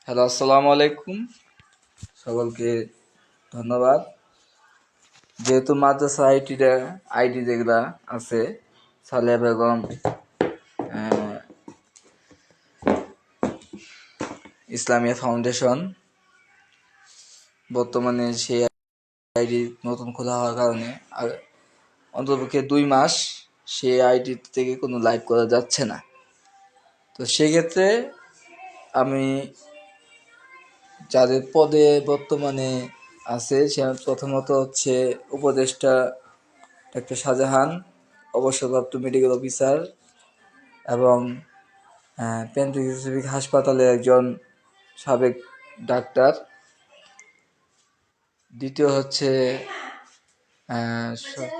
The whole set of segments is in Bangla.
হ্যালো, আসসালামু আলাইকুম। সকলকে ধন্যবাদ। যেহেতু মাদ্রাসা আইডি যেগুলা আছে, সালেহা বেগম ইসলামিয়া ফাউন্ডেশন, বর্তমানে সেই আইডি নতুন খোলা হওয়ার কারণে অন্ততপক্ষে 2 মাস সেই আইডি থেকে কোনো লাইভ করা যাচ্ছে না। তো সেক্ষেত্রে আমি যাদের পদে বর্তমানে আছে, সে প্রথমত হচ্ছে উপদেষ্টা ডাক্তার শাহজাহান, অবসরপ্রাপ্ত মেডিকেল অফিসার এবং পেন্ট্রিক স্পেসিফিক হাসপাতালের একজন সাবেক ডাক্তার। দ্বিতীয় হচ্ছে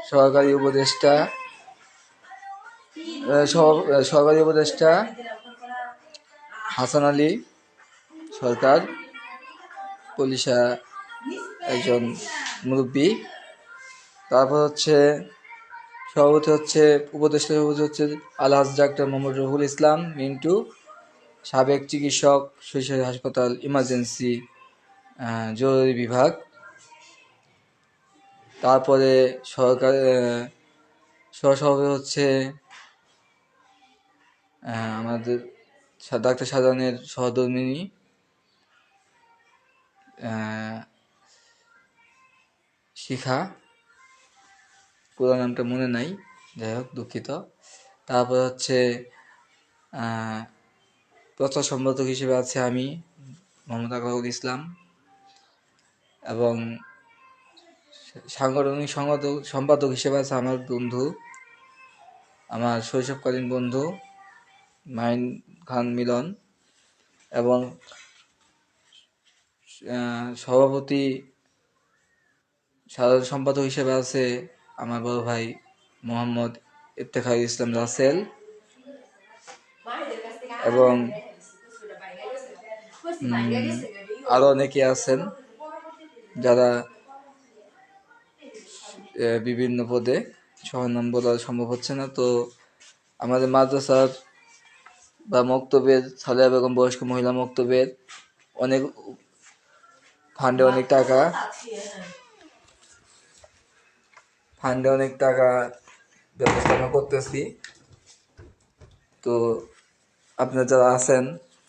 সহকারী উপদেষ্টা সহকারী উপদেষ্টা হাসান আলী সরকার, পুলিশা একজন মুরব্বী। তারপর হচ্ছে সভাপতি হচ্ছে উপদেষ্টা সভাপতি হচ্ছে আলহাজ ডাক্তার মোহাম্মদ রফিকুল ইসলাম মিন্টু, সাবেক চিকিৎসক, শৈশব হাসপাতাল ইমার্জেন্সি জরুরি বিভাগ। তারপরে সহসভাপতি হচ্ছে আমাদের ডাক্তার শাহজাহানের সহধর্মিণী শিখা, পুরো নামটা মনে নাই, যাই হোক দুঃখিত। তারপর হচ্ছে প্রচার সম্পাদক হিসেবে আছে আমি মোহাম্মদ আকবরুল ইসলাম, এবং সাংগঠনিক সম্পাদক হিসেবে আছে আমার বন্ধু, আমার শৈশবকালীন বন্ধু মাইন খান মিলন, এবং সভাপতি সাধারণ সম্পাদক হিসেবে আছে আমার বড় ভাই মোহাম্মদ ইফতেখার ইসলাম রাসেল, এবং আরো অনেকে আছেন যারা বিভিন্ন পদে, সবার নাম বলা সম্ভব হচ্ছে না। তো আমাদের মাদ্রাসার বা মক্তবের সালেহা বেগম বয়স্ক মহিলা মক্তবের অনেক ফান্ডে অনেক টাকা ব্যবস্থাপনা করতেছি। তো আপনারা যারা আছেন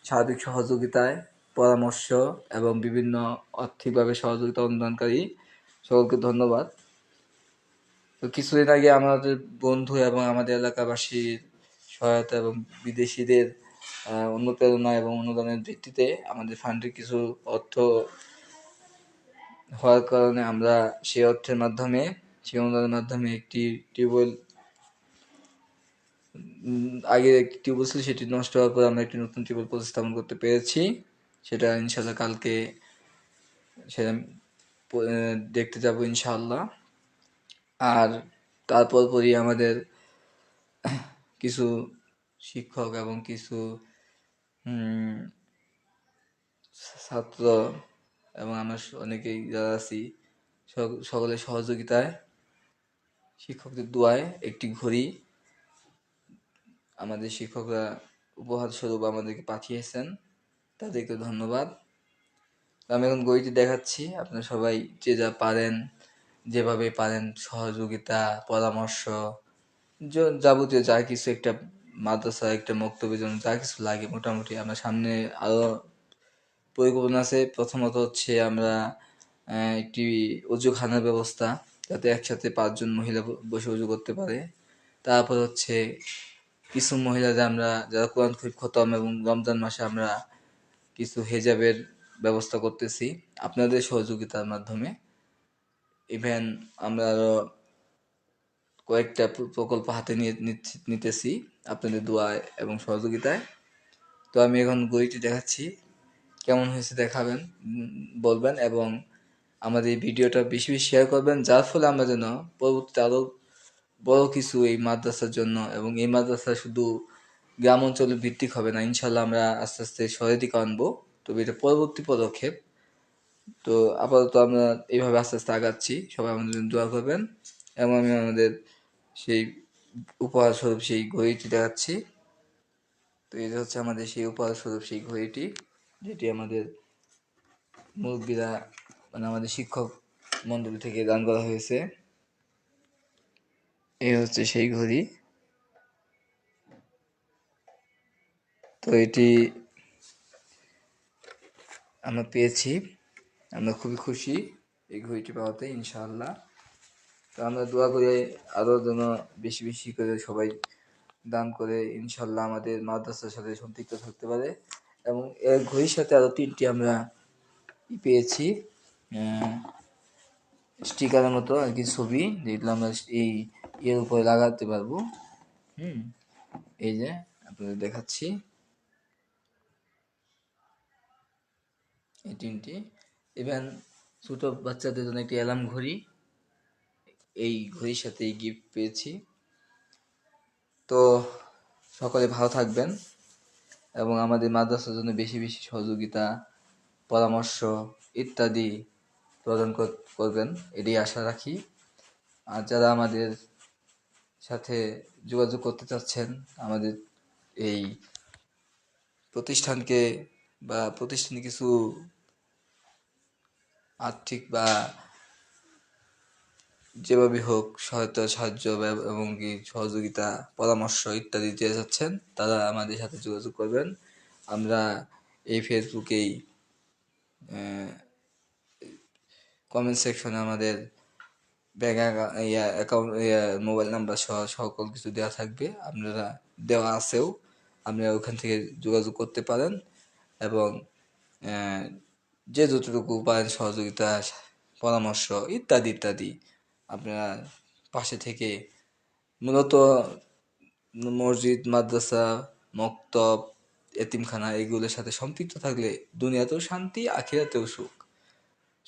সার্বিক সহযোগিতায়, পরামর্শ এবং বিভিন্ন আর্থিকভাবে সহযোগিতা অনুদানকারী সকলকে ধন্যবাদ। তো কিছুদিন আগে আমাদের বন্ধু এবং আমাদের এলাকাবাসীর সহায়তা এবং বিদেশিদের অনুপ্রেরণা এবং অনুদানের ভিত্তিতে আমাদের ফান্ডের কিছু অর্থ হওয়ার কারণে আমরা সেই অনুদানের মাধ্যমে একটি টিউবওয়েল, আগের একটি টিউবওয়েল ছিল, সেটি নষ্ট হওয়ার পর আমরা একটি নতুন টিউবওয়েল প্রতিস্থাপন করতে পেরেছি। সেটা ইনশাল্লাহ কালকে সেটা দেখতে যাব ইনশাল্লাহ। আর তারপরই আমাদের কিছু শিক্ষক এবং কিছু ছাত্র এবং আমরা অনেকেই যারা আছি সকলের সহযোগিতায়, শিক্ষকদের দোয়ায় একটি ঘড়ি আমাদের শিক্ষকরা উপহার স্বরূপ আমাদেরকে পাঠিয়েছেন, তাদেরকে ধন্যবাদ। আমি এখন ঘড়িটি দেখাচ্ছি, আপনারা সবাই যে যা পারেন, যেভাবে পারেন সহযোগিতা, পরামর্শ, যাবতীয় যা কিছু একটা মাদ্রাসা, একটা মক্তবের জন্য যা কিছু লাগে, মোটামুটি আমরা সামনে আরো পরিকল্পনা আছে। প্রথমত হচ্ছে আমরা একটি অজুখানার ব্যবস্থা, যাতে একসাথে 5 জন মহিলা বসে অজু করতে পারে। তারপর হচ্ছে কিছু মহিলা যারা কোরআন শরীফ খতম, এবং রমজান মাসে আমরা কিছু হেজাবের ব্যবস্থা করতেছি আপনাদের সহযোগিতার মাধ্যমে। ইভেন আমরা আরো কয়েকটা প্রকল্প হাতে নিতেছি আপনাদের দোয়ায় এবং সহযোগিতায়। তো আমি এখন ঘড়িটি দেখাচ্ছি, কেমন হয়েছে দেখাবেন, বলবেন, এবং আমাদের এই ভিডিওটা বেশি বেশি শেয়ার করবেন, যার ফলে আমরা যেন পরবর্তীতে আরো বড় কিছু এই মাদ্রাসার জন্য, এবং এই মাদ্রাসা শুধু গ্রাম অঞ্চলে ভিত্তিক হবে না, ইনশাল্লাহ আমরা আস্তে আস্তে শহরের দিকে আনবো। তবে এটা পরবর্তী পদক্ষেপ। তো আপাতত আমরা এইভাবে আস্তে আস্তে আগাচ্ছি, সবাই আমাদের জন্য দোয়া করবেন। এবং আমি আমাদের সেই উপহার স্বরূপ সেই ঘড়িটি দেখাচ্ছি। তো এটা হচ্ছে আমাদের সেই উপহার স্বরূপ সেই ঘড়িটি। যেটি আমাদের মুরব্বীরা মানে আমাদের শিক্ষক মণ্ডলী থেকে দান করা হয়েছে। এই হচ্ছে সেই ঘড়ি। তো এটি আমরা পেয়েছি, আমরা খুবই খুশি এই ঘড়িটি পাওয়াতে ইনশাআল্লাহ। তো আমরা দোয়া করি আরও যেন বেশি বেশি করে সবাই দান করে ইনশাল্লাহ আমাদের মাদ্রাসার সাথে সম্পৃক্ত থাকতে পারে। এবং এর ঘড়ির সাথে আরও 3টি আমরা পেয়েছি স্টিকারের মতো আর কি ছবি, যেগুলো আমরা এই এর উপরে লাগাতে পারবো। এই যে আপনাদের দেখাচ্ছি এই 3টি। ইভেন ছোট বাচ্চাদের জন্য একটি অ্যালার্ম ঘড়ি এই ঘড়ির সাথে গিফট পেয়েছি। তো সকলে ভালো থাকবেন এবং আমাদের মাদ্রাসার জন্য বেশি বেশি সহযোগিতা, পরামর্শ ইত্যাদি প্রদান করবেন, এটাই আশা রাখি। আর যারা আমাদের সাথে যোগাযোগ করতে চাচ্ছেন আমাদের এই প্রতিষ্ঠানকে বা প্রতিষ্ঠানে কিছু আর্থিক বা যেভাবে হোক সহায়তা, সাহায্য এবং কি সহযোগিতা, পরামর্শ ইত্যাদি দিতে যাচ্ছেন, তারা আমাদের সাথে যোগাযোগ করবেন। আমরা এই ফেসবুকেই কমেন্ট সেকশনে আমাদের ব্যাংক অ্যাকাউন্ট মোবাইল নাম্বার সহ সকল কিছু দেওয়া থাকবে, আপনারা দেওয়া আছেও, আপনারা ওখান থেকে যোগাযোগ করতে পারেন এবং যে যতটুকু পারেন সহযোগিতা, পরামর্শ ইত্যাদি ইত্যাদি আপনারা পাশে থেকে, মূলত মসজিদ, মাদ্রাসা, মক্তব, এতিমখানা এগুলোর সাথে সম্পৃক্ত থাকলে দুনিয়াতেও শান্তি, আখিরাতেও সুখ।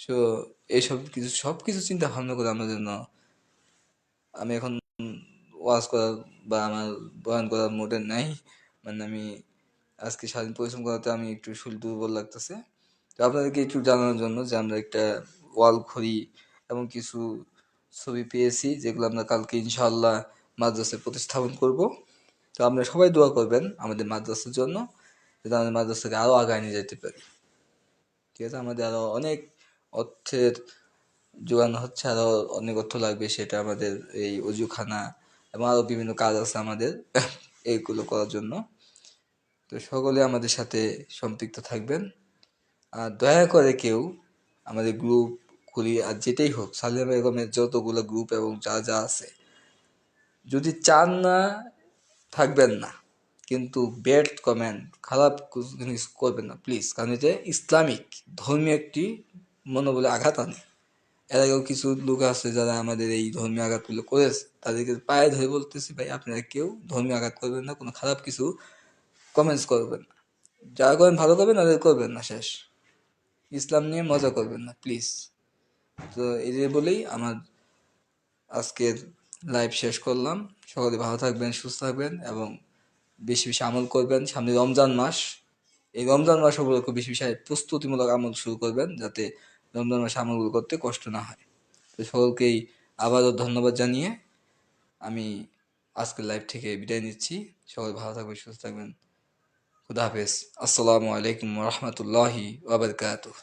সো এইসব কিছু সব কিছু চিন্তা ভাবনা করে আমরা জন্য, আমি এখন ওয়াজ করার বা আমার বয়ান করার মোডে নাই, মানে আমি আজকে সারাদিন পরিশ্রম করাতে আমি একটু শরীর দুর্বল লাগতেছে। তো আপনাদেরকে একটু জানানোর জন্য যে আমরা একটা ওয়াল ঘড়ি এবং কিছু ছবি পেয়েছি, যেগুলো আমরা কালকে ইনশাআল্লাহ মাদ্রাসায় প্রতিস্থাপন করব। তো আপনারা সবাই দোয়া করবেন আমাদের মাদ্রাসার জন্য, যাতে আমাদের মাদ্রাসাকে আরও আগায় নিয়ে যেতে পারি। ঠিক আছে, আমাদের আরও অনেক অর্থের যোগানো হচ্ছে, আরও অনেক অর্থ লাগবে, সেটা আমাদের এই অজুখানা এবং আরও বিভিন্ন কাজ আছে আমাদের এইগুলো করার জন্য। তো সকলে আমাদের সাথে সম্পৃক্ত থাকবেন। আর দয়া করে কেউ আমাদের গ্রুপ খুলি আর যেটাই হোক, সালেমা বেগমের যতগুলো গ্রুপ এবং যা যা আছে, যদি চান না থাকবেন না, কিন্তু ব্যাড কমেন্ট, খারাপ জিনিস করবেন না প্লিজ, কারণ এটা ইসলামিক ধর্মীয় একটি মনোবলে আঘাত আনে। এর আগেও কিছু লোক আছে যারা আমাদের এই ধর্মীয় আঘাতগুলো করেছে, তাদেরকে পায়ে ধরে বলতেছি, ভাই আপনারা কেউ ধর্মীয় আঘাত করবেন না, কোনো খারাপ কিছু কমেন্টস করবেন না, যা করেন ভালো করবেন, ওদের করবেন না, শেষ। ইসলাম নিয়ে মজা করবেন না প্লিজ। তো এই যে বলেই আমার আজকের লাইভ শেষ করলাম। সকলে ভালো থাকবেন, সুস্থ থাকবেন এবং বেশি বেশি আমল করবেন। সামনে রমজান মাস, এই রমজান মাস উপলক্ষে বেশি বেশি প্রস্তুতিমূলক আমল শুরু করবেন, যাতে রমজান মাসে আমলগুলো করতে কষ্ট না হয়। তো সকলকেই আবারও ধন্যবাদ জানিয়ে আমি আজকের লাইভ থেকে বিদায় নিচ্ছি। সবাই ভালো থাকবেন, সুস্থ থাকবেন। খুদা হাফেজ। আসসালামু আলাইকুম ওয়া রাহমাতুল্লাহি ওয়া বারাকাতুহু।